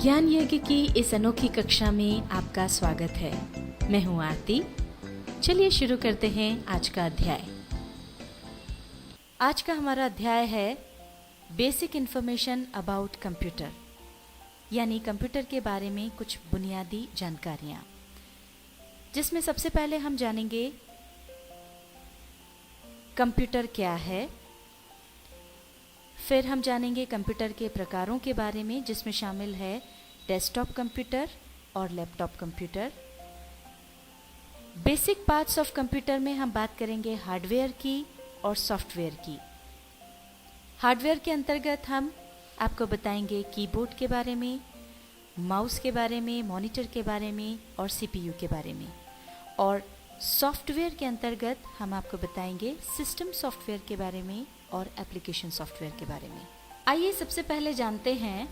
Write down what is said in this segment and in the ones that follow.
ज्ञान यज्ञ की इस अनोखी कक्षा में आपका स्वागत है। मैं हूं आरती। चलिए शुरू करते हैं आज का अध्याय। आज का हमारा अध्याय है बेसिक इन्फॉर्मेशन अबाउट कंप्यूटर, यानी कंप्यूटर के बारे में कुछ बुनियादी जानकारियां, जिसमें सबसे पहले हम जानेंगे कंप्यूटर क्या है। फिर हम जानेंगे कंप्यूटर के प्रकारों के बारे में, जिसमें शामिल है डेस्कटॉप कंप्यूटर और laptop computer. Basic parts of computer में हम बात करेंगे हार्डवेयर की और सॉफ्टवेयर की। हार्डवेयर के अंतर्गत हम आपको बताएंगे कीबोर्ड के बारे में, माउस के बारे में, मॉनिटर के बारे में और सीपीयू के बारे में। और सॉफ्टवेयर के अंतर्गत हम आपको बताएंगे सिस्टम सॉफ्टवेयर के बारे में और एप्लीकेशन सॉफ्टवेयर के बारे में। आइए सबसे पहले जानते हैं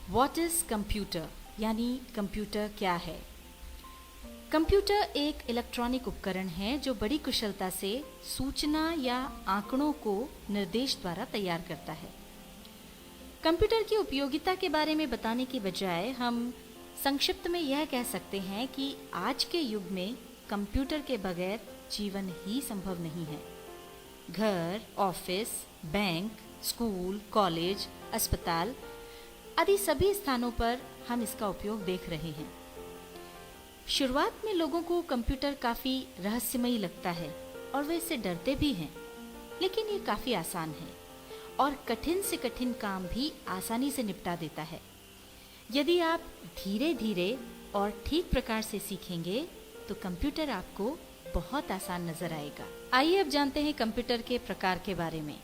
व्हाट इज कंप्यूटर, यानी कंप्यूटर क्या है। कंप्यूटर एक इलेक्ट्रॉनिक उपकरण है जो बड़ी कुशलता से सूचना या आंकड़ों को निर्देश द्वारा तैयार करता है। कंप्यूटर की उपयोगिता के बारे में बताने की बजाय हम संक्षिप्त में यह कह सकते हैं कि आज के युग में कंप्यूटर के बगैर जीवन ही संभव नहीं है। घर, ऑफिस, बैंक, स्कूल, कॉलेज, अस्पताल आदि सभी स्थानों पर हम इसका उपयोग देख रहे हैं। शुरुआत में लोगों को कंप्यूटर काफ़ी रहस्यमयी लगता है और वे इससे डरते भी हैं, लेकिन ये काफ़ी आसान है और कठिन से कठिन काम भी आसानी से निपटा देता है। यदि आप धीरे धीरे और ठीक प्रकार से सीखेंगे तो कंप्यूटर आपको बहुत आसान नजर आएगा। आइए अब जानते हैं कंप्यूटर के प्रकार के बारे में।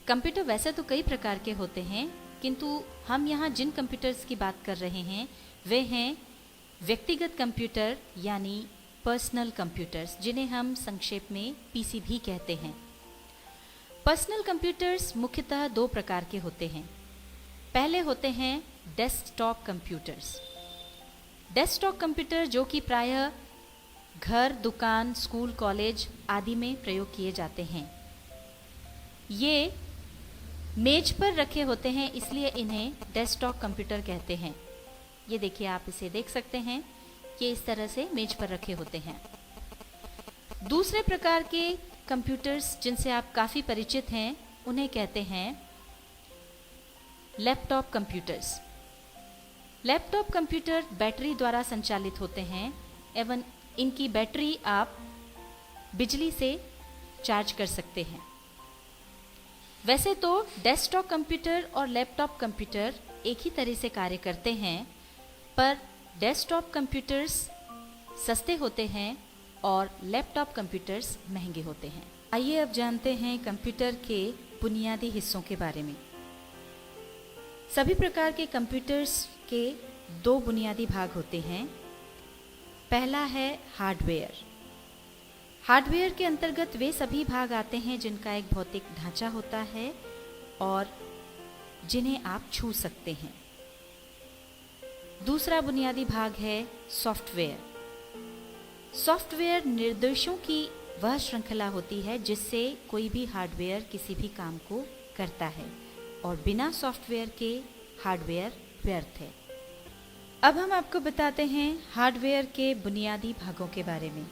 कंप्यूटर वैसे तो कई प्रकार के होते हैं, किंतु हम यहाँ जिन कंप्यूटर्स की बात कर रहे हैं वे हैं व्यक्तिगत कंप्यूटर, यानी पर्सनल कंप्यूटर्स, जिन्हें हम संक्षेप में पीसी भी कहते हैं। पर्सनल कंप्यूटर्स मुख्यतः दो प्रकार के होते हैं। पहले होते हैं डेस्कटॉप कंप्यूटर्स। डेस्कटॉप कंप्यूटर जो कि प्रायः घर, दुकान, स्कूल, कॉलेज आदि में प्रयोग किए जाते हैं। ये मेज पर रखे होते हैं, इसलिए इन्हें डेस्कटॉप कंप्यूटर कहते हैं। ये देखिए, आप इसे देख सकते हैं, ये इस तरह से मेज पर रखे होते हैं। दूसरे प्रकार के कंप्यूटर्स जिनसे आप काफ़ी परिचित हैं उन्हें कहते हैं laptop computers. Laptop computer battery द्वारा संचालित होते हैं एवं इनकी बैटरी आप बिजली से चार्ज कर सकते हैं। वैसे तो डेस्कटॉप कंप्यूटर और लैपटॉप कंप्यूटर एक ही तरह से कार्य करते हैं, पर डेस्कटॉप कंप्यूटर्स सस्ते होते हैं और लैपटॉप कंप्यूटर्स महंगे होते हैं। आइए अब जानते हैं कंप्यूटर के बुनियादी हिस्सों के बारे में। सभी प्रकार के कंप्यूटर्स के दो बुनियादी भाग होते हैं। पहला है हार्डवेयर। हार्डवेयर के अंतर्गत वे सभी भाग आते हैं जिनका एक भौतिक ढांचा होता है और जिन्हें आप छू सकते हैं। दूसरा बुनियादी भाग है सॉफ्टवेयर। सॉफ्टवेयर निर्देशों की वह श्रृंखला होती है जिससे कोई भी हार्डवेयर किसी भी काम को करता है, और बिना सॉफ्टवेयर के हार्डवेयर व्यर्थ है। अब हम आपको बताते हैं हार्डवेयर के बुनियादी भागों के बारे में।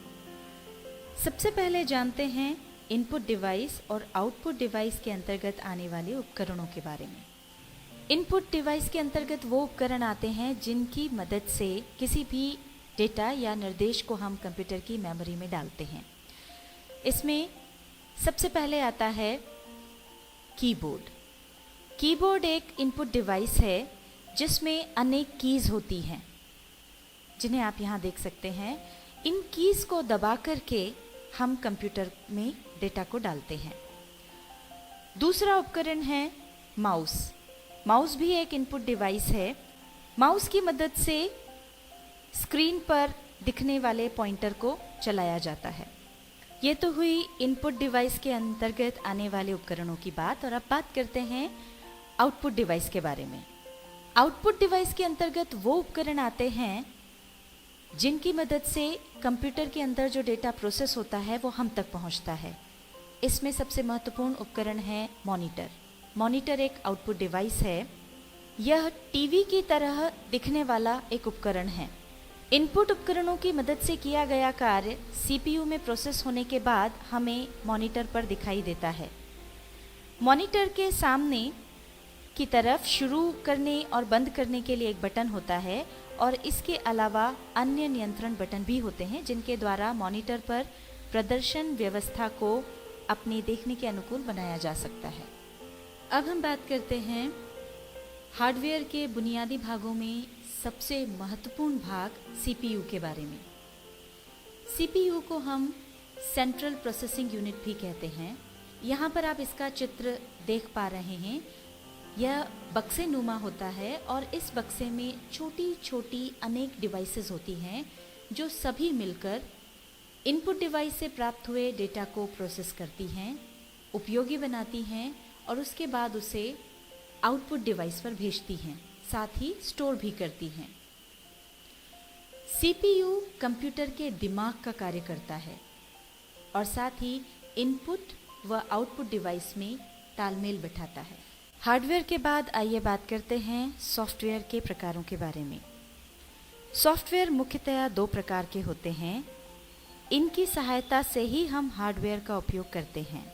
सबसे पहले जानते हैं इनपुट डिवाइस और आउटपुट डिवाइस के अंतर्गत आने वाले उपकरणों के बारे में। इनपुट डिवाइस के अंतर्गत वो उपकरण आते हैं जिनकी मदद से किसी भी डेटा या निर्देश को हम कंप्यूटर की मेमोरी में डालते हैं। इसमें सबसे पहले आता है कीबोर्ड। कीबोर्ड एक इनपुट डिवाइस है जिसमें अनेक कीज होती हैं, जिन्हें आप यहाँ देख सकते हैं। इन कीज को दबा करके हम कंप्यूटर में डेटा को डालते हैं। दूसरा उपकरण है माउस। माउस भी एक इनपुट डिवाइस है। माउस की मदद से स्क्रीन पर दिखने वाले पॉइंटर को चलाया जाता है। ये तो हुई इनपुट डिवाइस के अंतर्गत आने वाले उपकरणों की बात, और अब बात करते हैं आउटपुट डिवाइस के बारे में। आउटपुट डिवाइस के अंतर्गत वो उपकरण आते हैं जिनकी मदद से कंप्यूटर के अंदर जो डेटा प्रोसेस होता है वो हम तक पहुंचता है। इसमें सबसे महत्वपूर्ण उपकरण है मॉनिटर। मॉनिटर एक आउटपुट डिवाइस है। यह टीवी की तरह दिखने वाला एक उपकरण है। इनपुट उपकरणों की मदद से किया गया कार्य सीपीयू में प्रोसेस होने के बाद हमें मॉनिटर पर दिखाई देता है। मॉनिटर के सामने की तरफ शुरू करने और बंद करने के लिए एक बटन होता है और इसके अलावा अन्य नियंत्रण बटन भी होते हैं जिनके द्वारा मॉनिटर पर प्रदर्शन व्यवस्था को अपने देखने के अनुकूल बनाया जा सकता है। अब हम बात करते हैं हार्डवेयर के बुनियादी भागों में सबसे महत्वपूर्ण भाग सीपीयू के बारे में। सीपीयू को हम सेंट्रल प्रोसेसिंग यूनिट भी कहते हैं। यहाँ पर आप इसका चित्र देख पा रहे हैं। यह बक्से नुमा होता है और इस बक्से में छोटी छोटी अनेक डिवाइसेस होती हैं जो सभी मिलकर इनपुट डिवाइस से प्राप्त हुए डेटा को प्रोसेस करती हैं, उपयोगी बनाती हैं और उसके बाद उसे आउटपुट डिवाइस पर भेजती हैं, साथ ही स्टोर भी करती हैं। सीपीयू कंप्यूटर के दिमाग का कार्य करता है और साथ ही इनपुट व आउटपुट डिवाइस में तालमेल बिठाता है। हार्डवेयर के बाद आइए बात करते हैं सॉफ्टवेयर के प्रकारों के बारे में। सॉफ्टवेयर मुख्यतया 2 प्रकार के होते हैं। इनकी सहायता से ही हम हार्डवेयर का उपयोग करते हैं।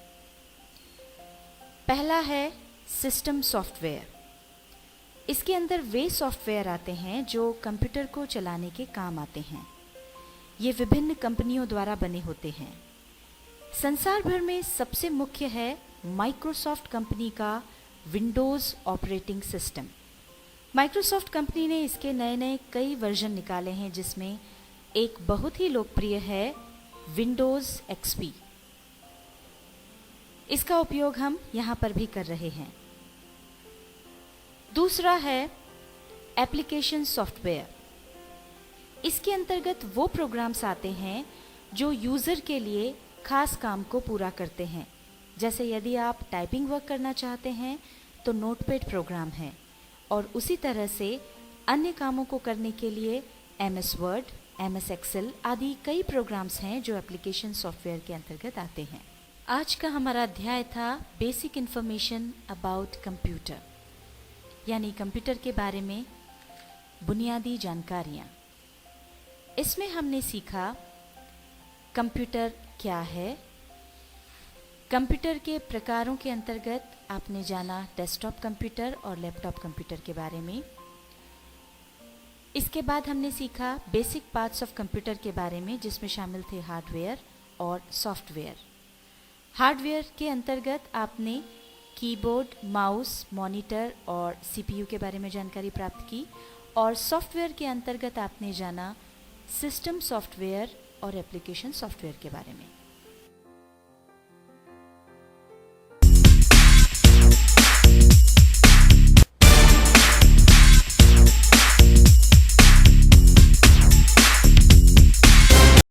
पहला है सिस्टम सॉफ्टवेयर। इसके अंदर वे सॉफ्टवेयर आते हैं जो कंप्यूटर को चलाने के काम आते हैं। ये विभिन्न कंपनियों द्वारा बने होते हैं। संसार भर में सबसे मुख्य है माइक्रोसॉफ्ट कंपनी का Windows operating system. Microsoft company ने इसके नए नए कई वर्जन निकाले हैं जिसमें एक बहुत ही लोकप्रिय है विंडोज़ एक्सपी। इसका उपयोग हम यहाँ पर भी कर रहे हैं। दूसरा है एप्लीकेशन सॉफ्टवेयर। इसके अंतर्गत वो प्रोग्राम्स आते हैं जो यूज़र के लिए खास काम को पूरा करते हैं। जैसे यदि आप टाइपिंग वर्क करना चाहते हैं तो नोटपैड प्रोग्राम है और उसी तरह से अन्य कामों को करने के लिए MS वर्ड, MS एक्सेल आदि कई प्रोग्राम्स हैं जो एप्लीकेशन सॉफ्टवेयर के अंतर्गत आते हैं। आज का हमारा अध्याय था बेसिक इन्फॉर्मेशन अबाउट कंप्यूटर, यानी कंप्यूटर के बारे में बुनियादी जानकारियाँ। इसमें हमने सीखा कंप्यूटर क्या है। कंप्यूटर के प्रकारों के अंतर्गत आपने जाना डेस्कटॉप कंप्यूटर और लैपटॉप कंप्यूटर के बारे में। इसके बाद हमने सीखा बेसिक पार्ट्स ऑफ कंप्यूटर के बारे में जिसमें शामिल थे हार्डवेयर और सॉफ्टवेयर। हार्डवेयर के अंतर्गत आपने कीबोर्ड, माउस, मॉनिटर और सीपीयू के बारे में जानकारी प्राप्त की और सॉफ्टवेयर के अंतर्गत आपने जाना सिस्टम सॉफ्टवेयर और एप्लीकेशन सॉफ्टवेयर के बारे में।